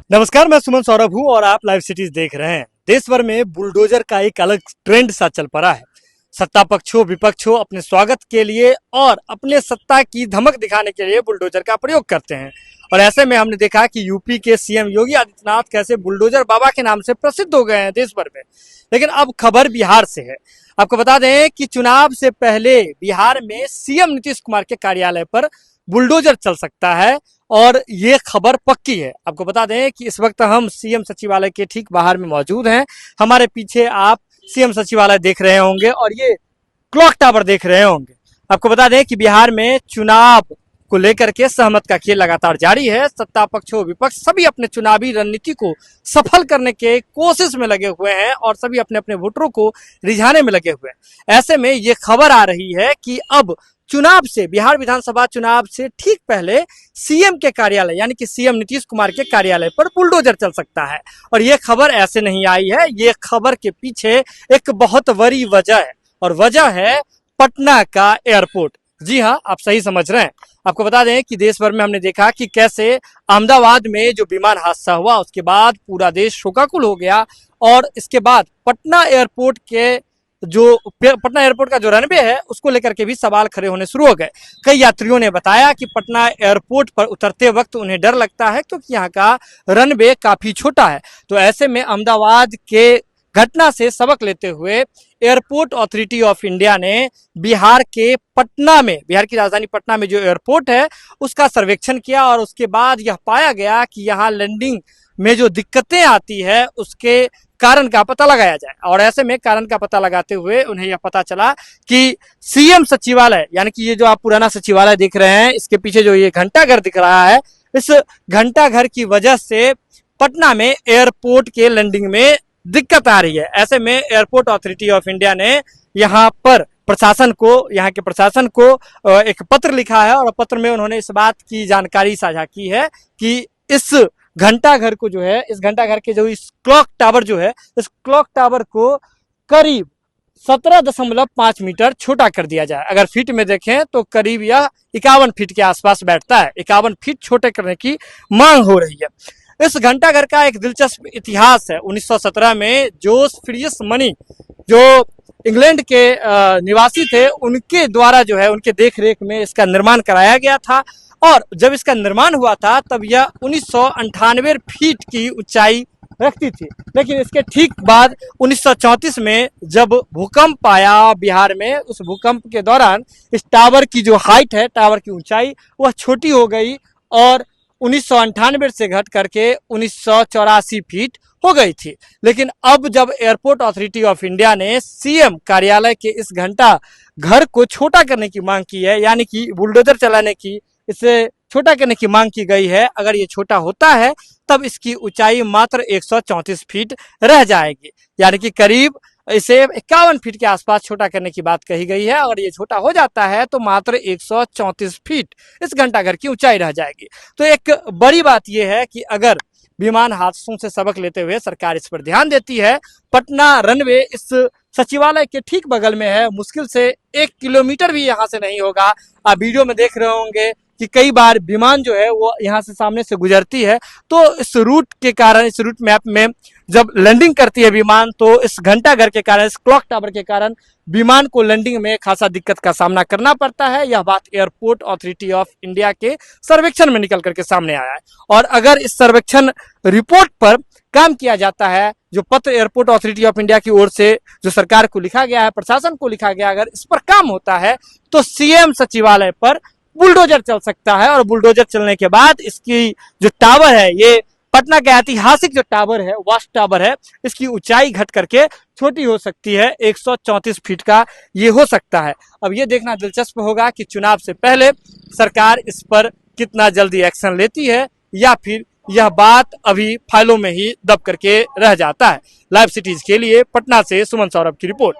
नमस्कार, मैं सुमन सौरभ हूं और आप लाइव सिटीज देख रहे हैं। देश भर में बुलडोजर का एक अलग ट्रेंड सा चल पड़ा है। सत्ता पक्ष हो विपक्ष हो अपने स्वागत के लिए और अपने सत्ता की धमक दिखाने के लिए बुलडोजर का प्रयोग करते हैं। और ऐसे में हमने देखा कि यूपी के सीएम योगी आदित्यनाथ कैसे बुलडोजर बाबा के नाम से प्रसिद्ध हो गए हैं देश भर में। लेकिन अब खबर बिहार से है। आपको बता दें कि चुनाव से पहले बिहार में सीएम नीतीश कुमार के कार्यालय पर बुलडोजर चल सकता है और ये खबर पक्की है। आपको बता दें कि इस वक्त हम सीएम सचिवालय के ठीक बाहर में मौजूद हैं। हमारे पीछे आप सीएम सचिवालय देख रहे होंगे और ये क्लॉक टावर देख रहे होंगे। आपको बता दें कि बिहार में चुनाव को लेकर के सहमत का खेल लगातार जारी है। सत्ता पक्ष हो विपक्ष सभी अपने चुनावी रणनीति को सफल करने के कोशिश में लगे हुए हैं और सभी अपने अपने वोटरों को रिझाने में लगे हुए हैं। ऐसे में ये खबर आ रही है कि अब चुनाव से बिहार विधानसभा चुनाव से ठीक पहले सीएम के कार्यालय यानी कि सीएम नीतीश कुमार के कार्यालय पर बुलडोजर चल सकता है। और ये खबर ऐसे नहीं आई है, ये खबर के पीछे एक बहुत बड़ी वजह है और वजह है पटना का एयरपोर्ट। जी हाँ, आप सही समझ रहे हैं। आपको बता दें कि देश भर में हमने देखा कि कैसे अहमदाबाद में जो विमान हादसा हुआ उसके बाद पूरा देश शोकाकुल हो गया और इसके बाद पटना एयरपोर्ट का जो रनवे है उसको लेकर के भी सवाल खड़े होने शुरू हो गए। कई यात्रियों ने बताया कि पटना एयरपोर्ट पर उतरते वक्त उन्हें डर लगता है क्योंकि यहाँ का रनवे काफी छोटा है। तो ऐसे में अहमदाबाद के घटना से सबक लेते हुए एयरपोर्ट अथॉरिटी ऑफ इंडिया ने बिहार की राजधानी पटना में जो एयरपोर्ट है उसका सर्वेक्षण किया और उसके बाद यह पाया गया कि यहाँ लैंडिंग में जो दिक्कतें आती है उसके कारण का पता लगाया जाए। और ऐसे में कारण का पता लगाते हुए उन्हें यह पता चला कि सीएम सचिवालय यानी कि ये जो आप पुराना सचिवालय देख रहे हैं इसके पीछे जो ये घंटाघर दिख रहा है, इस घंटाघर की वजह से पटना में एयरपोर्ट के लैंडिंग में दिक्कत आ रही है। ऐसे में एयरपोर्ट अथॉरिटी ऑफ इंडिया ने यहाँ के प्रशासन को एक पत्र लिखा है और पत्र में उन्होंने इस बात की जानकारी साझा की है कि इस घंटाघर के जो इस क्लॉक टावर को करीब 17.5 मीटर छोटा कर दिया जाए। अगर फीट में देखें तो करीब यह 51 फीट के आसपास बैठता है। 51 फीट छोटे करने की मांग हो रही है। इस घंटाघर का एक दिलचस्प इतिहास है। 1917 में जोस फिलियस मनी जो इंग्लैंड के निवासी थे उनके द्वारा उनके देखरेख में इसका निर्माण कराया गया था और जब इसका निर्माण हुआ था तब यह 1998 फीट की ऊंचाई रखती थी। लेकिन इसके ठीक बाद 1934 में जब भूकंप आया बिहार में, उस भूकंप के दौरान इस टावर की जो हाइट है, टावर की ऊंचाई वह छोटी हो गई और 1998 से घट करके 1984 फीट हो गई थी। लेकिन अब जब एयरपोर्ट अथॉरिटी ऑफ इंडिया ने सीएम कार्यालय के इस घंटा घर को छोटा करने की मांग की है, यानी कि बुलडोजर चलाने की, इसे छोटा करने की मांग की गई है। अगर ये छोटा होता है तब इसकी ऊंचाई मात्र 134 फीट रह जाएगी, यानी कि करीब इसे 51 फीट के आसपास छोटा करने की बात कही गई है। अगर ये छोटा हो जाता है तो मात्र 134 फीट इस घंटाघर की ऊंचाई रह जाएगी। तो एक बड़ी बात यह है कि अगर विमान हादसों से सबक लेते हुए सरकार इस पर ध्यान देती है, पटना रनवे इस सचिवालय के ठीक बगल में है, मुश्किल से 1 किलोमीटर भी यहाँ से नहीं होगा। आप वीडियो में देख रहे होंगे कि कई बार विमान वो यहाँ से सामने से गुजरती है। तो इस रूट मैप में जब लैंडिंग करती है विमान तो इस घंटाघर के कारण, इस क्लॉक टावर के कारण विमान को लैंडिंग में खासा दिक्कत का सामना करना पड़ता है। यह बात एयरपोर्ट अथॉरिटी ऑफ इंडिया के सर्वेक्षण में निकल करके सामने आया है। और अगर इस सर्वेक्षण रिपोर्ट पर काम किया जाता है, जो पत्र एयरपोर्ट अथॉरिटी ऑफ इंडिया की ओर से जो सरकार को लिखा गया है, प्रशासन को लिखा गया, अगर इस पर काम होता है तो सीएम सचिवालय पर बुलडोजर चल सकता है। और बुलडोजर चलने के बाद इसकी जो टावर है, ये पटना का ऐतिहासिक जो टावर है, वास्ट टावर है, इसकी ऊंचाई घट करके छोटी हो सकती है, 134 फीट का ये हो सकता है। अब ये देखना दिलचस्प होगा कि चुनाव से पहले सरकार इस पर कितना जल्दी एक्शन लेती है या फिर यह बात अभी फाइलों में ही दब करके रह जाता है। लाइव सिटीज के लिए पटना से सुमन सौरभ की रिपोर्ट।